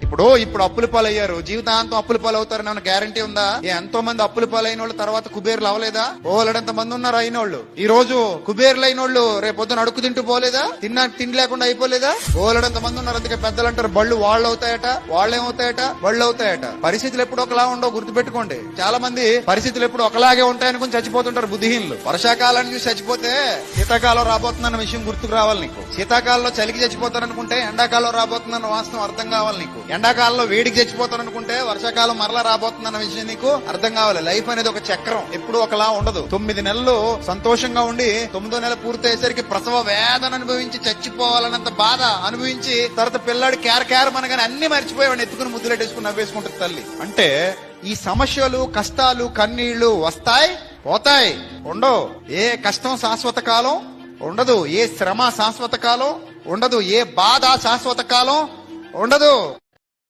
ఇప్పుడు అప్పుల పాలయ్యారు, జీవితాంతం అప్పుల పాలు అవుతారని గ్యారంటీ ఉందా? ఎంతో మంది అప్పుల పాలైన వాళ్ళు తర్వాత కుబేర్లు అవ్వలేదా? ఓలడంత మంది ఉన్నారు అయిన వాళ్ళు. ఈ రోజు కుబేర్లు అయిన వాళ్ళు రేపు పొద్దున అడుక్కు తింటూ పోలేదా? తిండి లేకుండా అయిపోలేదా? ఓలడంత మంది ఉన్నారు. అందుకే పెద్దలు అంటారు, బళ్ళు వాళ్ళు అవుతాయట, వాళ్ళేమవుతాయట, బళ్ళు అవుతాయట. పరిస్థితులు ఎప్పుడు ఒకలా ఉండవు, గుర్తుపెట్టుకోండి. చాలా మంది పరిస్థితులు ఎప్పుడు ఒకలాగే ఉంటాయనుకుని చచ్చిపోతుంటారు బుద్ధిహీనులు. వర్షాకాలాన్ని చూసి చచ్చిపోతే శీతాకాలం రాబోతుందన్న విషయం గుర్తుకు రావాలి నీకు. శీతాకాలంలో చలికి చచ్చిపోతారనుకుంటే ఎండాకాలం రాబోతుందన్న వాస్తవం అర్థం కావాలి నీకు. ఎండాకాలంలో వేడికి చచ్చిపోతారనుకుంటే వర్షాకాలం మరలా రాబోతుందన్న విషయం నీకు అర్థం కావాలి. లైఫ్ అనేది ఒక చక్రం, ఎప్పుడు ఒకలా ఉండదు. 9 నెలలు సంతోషంగా ఉండి 9వ నెల పూర్తయ్యేసరికి ప్రసవ వేదన అనుభవించి చచ్చిపోవాలన్నంత బాధ అనుభవించి తర్వాత పిల్లాడు క్యార్ మనగానే అన్ని మర్చిపోయేవాడిని ఎత్తుకుని ముద్దులెట్టేసుకుని నవ్వేసుకుంటుంది తల్లి. అంటే ఈ సమస్యలు, కష్టాలు, కన్నీళ్లు వస్తాయి, పోతాయి, ఉండవు. ఏ కష్టం శాశ్వత కాలం ఉండదు, ఏ శ్రమ శాశ్వత కాలం ఉండదు, ఏ బాధ శాశ్వత కాలం ఉండదు.